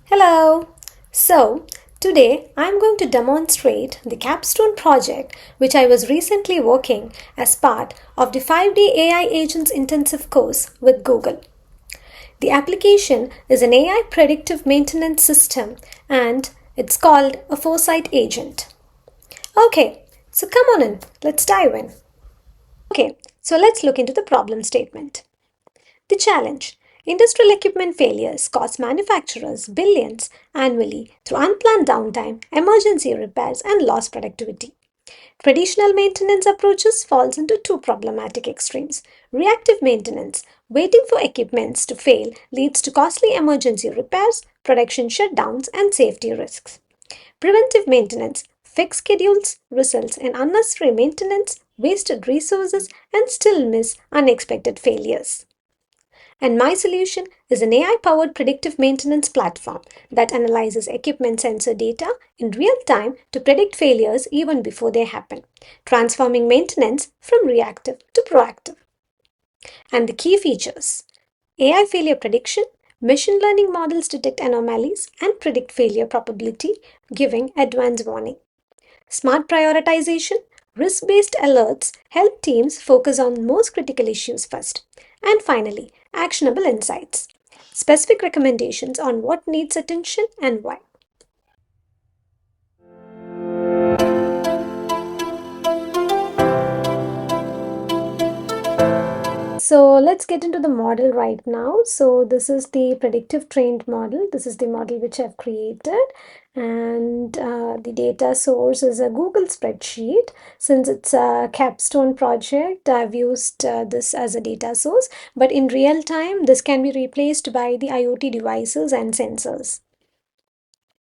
Hello! So, today I'm going to demonstrate the Capstone project which I was recently working as part of the 5-day AI Agents Intensive course with Google. The application is an AI predictive maintenance system and it's called a ForeSight agent. Okay, so come on in, let's dive in. Okay, so let's look into the problem statement. The challenge: industrial equipment failures cost manufacturers billions annually through unplanned downtime, emergency repairs, and lost productivity. Traditional maintenance approaches falls into two problematic extremes. Reactive maintenance, waiting for equipments to fail, leads to costly emergency repairs, production shutdowns, and safety risks. Preventive maintenance, fixed schedules, results in unnecessary maintenance, wasted resources, and still miss unexpected failures. And my solution is an AI powered predictive maintenance platform that analyzes equipment sensor data in real time to predict failures even before they happen, transforming maintenance from reactive to proactive. And the key features: AI failure prediction, machine learning models detect anomalies and predict failure probability, giving advance warning. Smart prioritization, risk based alerts help teams focus on most critical issues first. And finally, actionable insights, specific recommendations on what needs attention and why. So let's get into the model right now. So this is the predictive trained model. This is the model which I've created, and the data source is a Google spreadsheet. Since it's a capstone project, I've used this as a data source, but in real time this can be replaced by the IoT devices and sensors.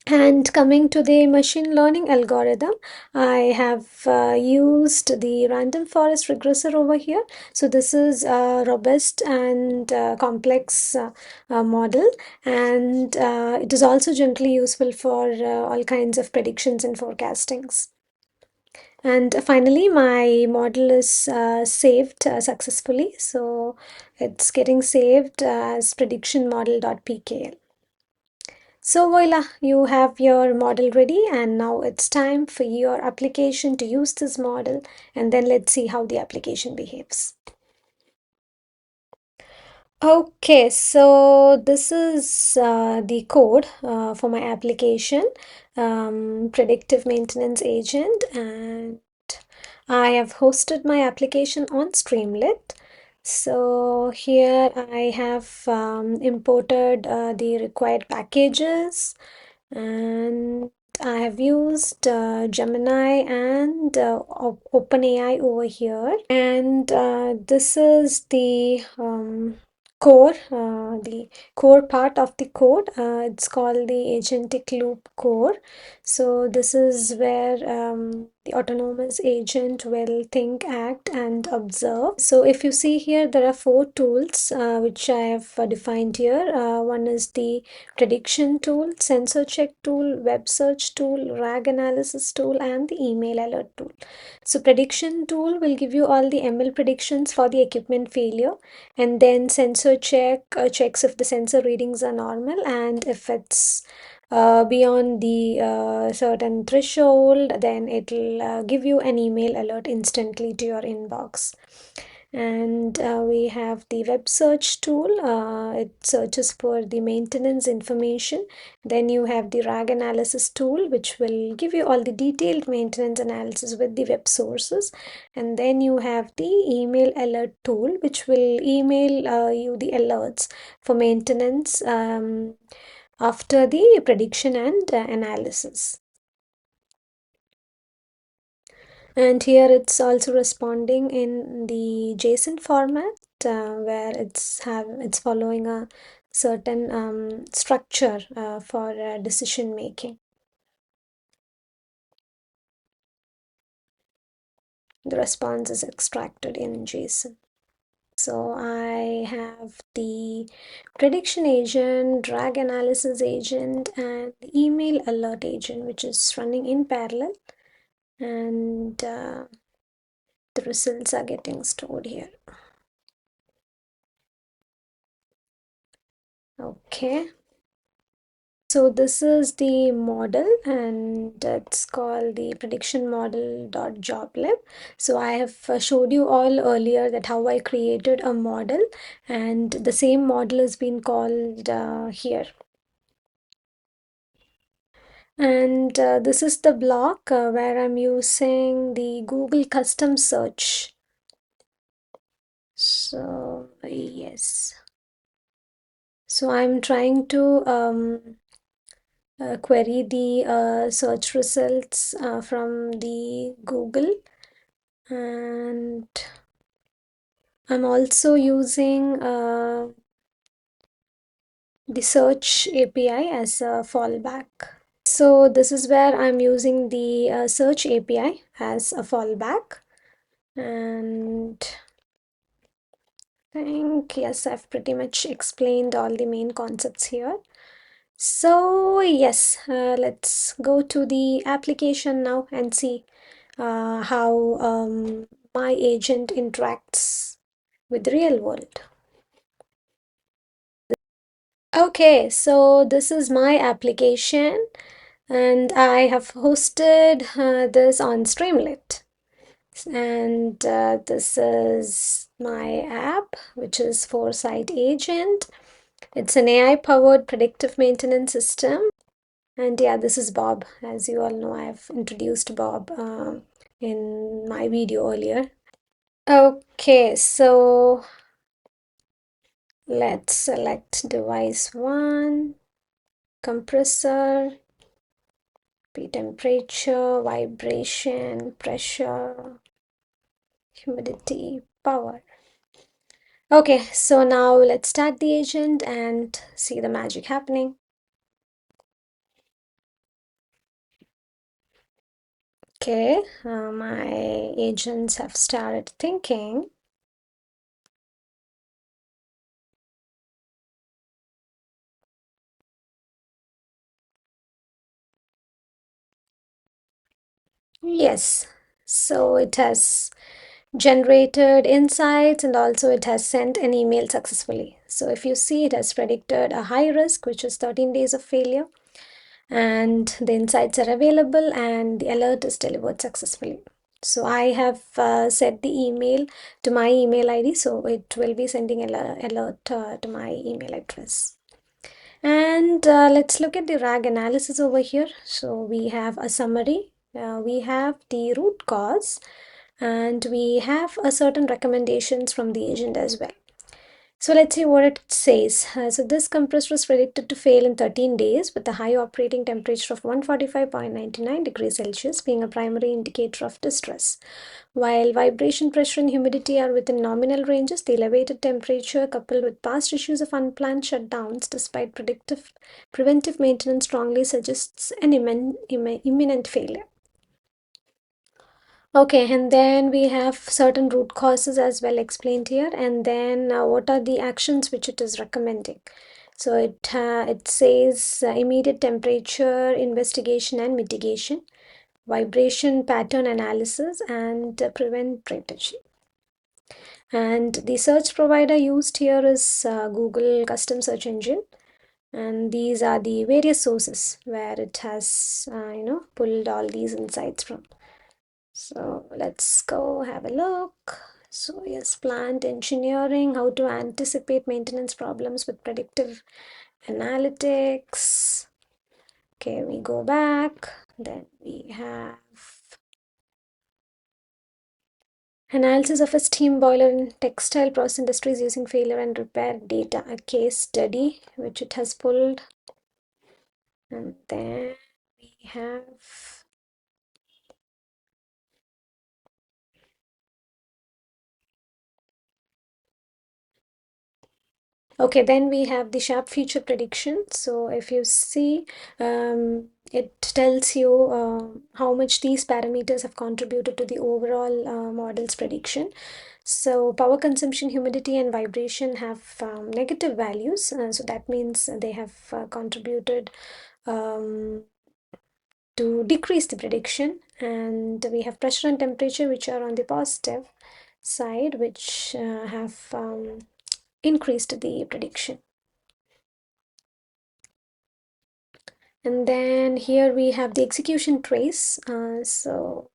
And coming to the machine learning algorithm, I have used the random forest regressor over here. So this is a robust and complex model, and it is also generally useful for all kinds of predictions and forecastings. And finally, my model is saved successfully. So it's getting saved as prediction model.pkl. So voila, you have your model ready, and now it's time for your application to use this model, and then let's see how the application behaves. Okay, so this is the code for my application, predictive maintenance agent, and I have hosted my application on Streamlit. So here I have imported the required packages, and I have used Gemini and OpenAI over here. And this is the core part of the code. It's called the agentic loop core. So this is where the autonomous agent will think, act, and observe. So if you see here, there are four tools which I have defined here. One is the prediction tool, sensor check tool, web search tool, RAG analysis tool, and the email alert tool. So prediction tool will give you all the ML predictions for the equipment failure, and then sensor check checks if the sensor readings are normal, and if it's beyond the certain threshold, then it'll give you an email alert instantly to your inbox. And we have the web search tool. It searches for the maintenance information. Then you have the RAG analysis tool, which will give you all the detailed maintenance analysis with the web sources. And then you have the email alert tool, which will email you the alerts for maintenance after the prediction and analysis. And here it's also responding in the JSON format, where it's following a certain structure for decision making. The response is extracted in JSON. So I have the prediction agent, drag analysis agent, and email alert agent, which is running in parallel, and the results are getting stored here. Okay. So this is the model, and it's called the prediction model.joblib. So I have showed you all earlier that how I created a model, and the same model has been called here. And this is the block where I'm using the Google custom search. So yes. So I'm trying to query the search results from the Google, and I'm also using the search API as a fallback. So this is where I'm using the search API as a fallback, and I think yes, I've pretty much explained all the main concepts here. So yes, let's go to the application now and see how my agent interacts with the real world. Okay, so this is my application, and I have hosted this on Streamlit. And this is my app, which is ForeSight Agent. It's an AI-powered predictive maintenance system. And yeah, this is Bob. As you all know, I've introduced Bob in my video earlier. Okay, so let's select device 1, compressor, temperature, vibration, pressure, humidity, power. Okay, so now let's start the agent and see the magic happening. Okay, my agents have started thinking. Yes, so it has generated insights, and also it has sent an email successfully. So if you see, it has predicted a high risk, which is 13 days of failure, and the insights are available, and the alert is delivered successfully. So I have set the email to my email ID, so it will be sending an alert to my email address. And let's look at the RAG analysis over here. So we have a summary, we have the root cause, and we have a certain recommendations from the agent as well. So let's see what it says. So this compressor was predicted to fail in 13 days with a high operating temperature of 145.99 degrees Celsius being a primary indicator of distress. While vibration pressure and humidity are within nominal ranges, the elevated temperature coupled with past issues of unplanned shutdowns despite preventive maintenance strongly suggests an imminent failure. Okay, and then we have certain root causes as well explained here, and then what are the actions which it is recommending. So it says immediate temperature investigation and mitigation, vibration pattern analysis, and prevent breakage. And the search provider used here is Google custom search engine, and these are the various sources where it has pulled all these insights from. So let's go have a look. So yes, plant engineering, how to anticipate maintenance problems with predictive analytics. Okay, we go back. Then we have analysis of a steam boiler in textile process industries using failure and repair data, a case study which it has pulled. And then we have Okay, then we have the sharp future prediction. So if you see, it tells you how much these parameters have contributed to the overall model's prediction. So power consumption, humidity, and vibration have negative values. So that means they have contributed um, to decrease the prediction. And we have pressure and temperature, which are on the positive side, which have increased the prediction. And then here we have the execution trace. So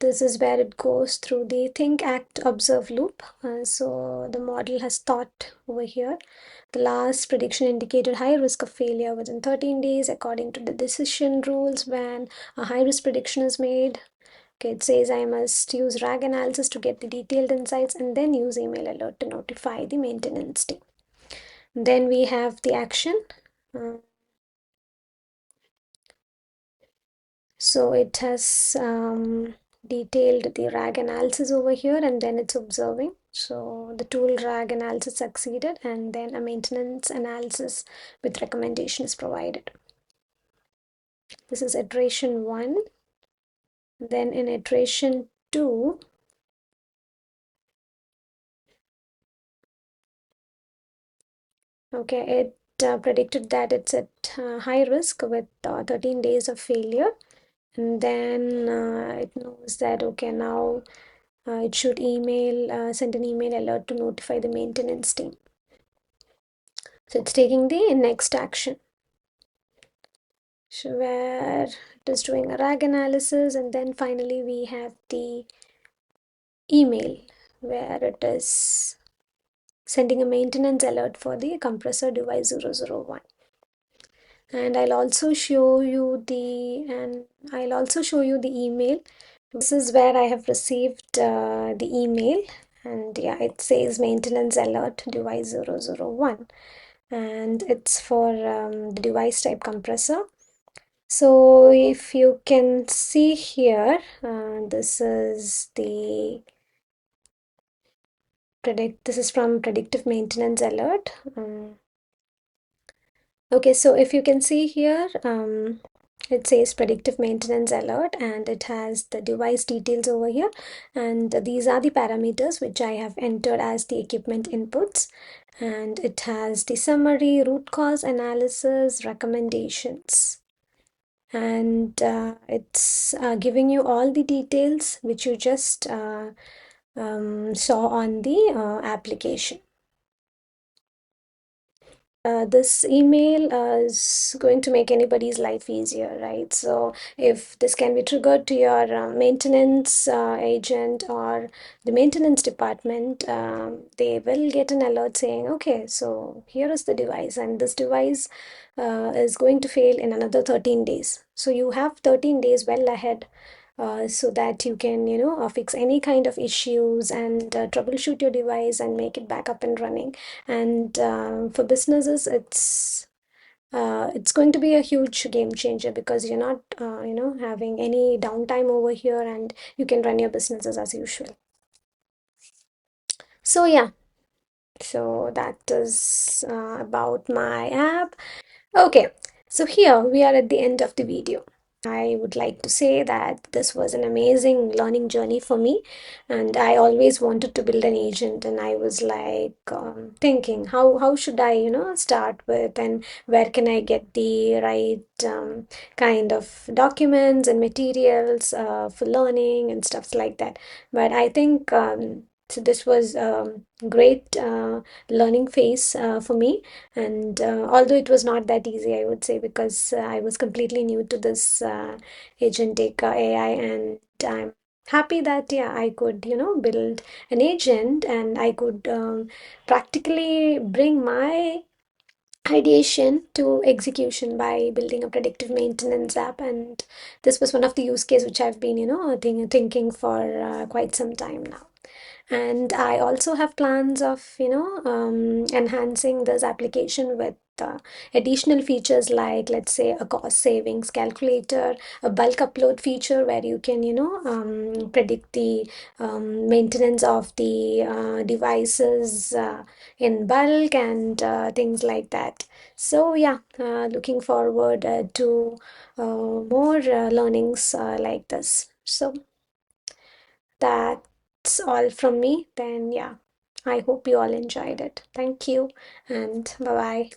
this is where it goes through the think, act, observe loop. So the model has thought over here. The last prediction indicated high risk of failure within 13 days according to the decision rules when a high risk prediction is made. Okay, it says I must use RAG analysis to get the detailed insights and then use email alert to notify the maintenance team. Then we have the action. Uh, So it has detailed the RAG analysis over here and then it's observing. So the tool RAG analysis succeeded and then a maintenance analysis with recommendation is provided. This is iteration 1. Then in iteration 2, okay, it predicted that it's at high risk with 13 days of failure. And then it knows that, okay, now it should send an email alert to notify the maintenance team. So it's taking the next action. So where it is doing a RAG analysis, and then finally we have the email where it is sending a maintenance alert for the compressor device 001. And I'll also show you the email. This is where I have received the email, and yeah, it says maintenance alert device 001, and it's for the device type compressor. So if you can see here, this is from predictive maintenance alert. Okay, so if you can see here, it says predictive maintenance alert and it has the device details over here, and these are the parameters which I have entered as the equipment inputs, and it has the summary, root cause analysis, recommendations, and it's giving you all the details which you just saw on the application. This email is going to make anybody's life easier, right? So if this can be triggered to your maintenance agent or the maintenance department, they will get an alert saying, okay, so here is the device, and this device is going to fail in another 13 days. So you have 13 days well ahead, so that you can, fix any kind of issues and troubleshoot your device and make it back up and running. And for businesses, it's going to be a huge game changer because you're not, having any downtime over here, and you can run your businesses as usual. So yeah, so that is about my app. Okay, so here we are at the end of the video. I would like to say that this was an amazing learning journey for me, and I always wanted to build an agent, and I was like thinking, how should I, start with, and where can I get the right kind of documents and materials for learning and stuffs like that. But I think so this was great learning phase for me, and although it was not that easy, I would say, because I was completely new to this agentic AI, and I'm happy that, yeah, I could, build an agent, and I could practically bring my ideation to execution by building a predictive maintenance app. And this was one of the use case which I've been, thinking for quite some time now. And I also have plans of, enhancing this application with additional features like, let's say, a cost savings calculator, a bulk upload feature where you can, predict the maintenance of the devices in bulk and things like that. So yeah, looking forward to more learnings like this. So that's all from me. Then yeah, I hope you all enjoyed it. Thank you and bye bye.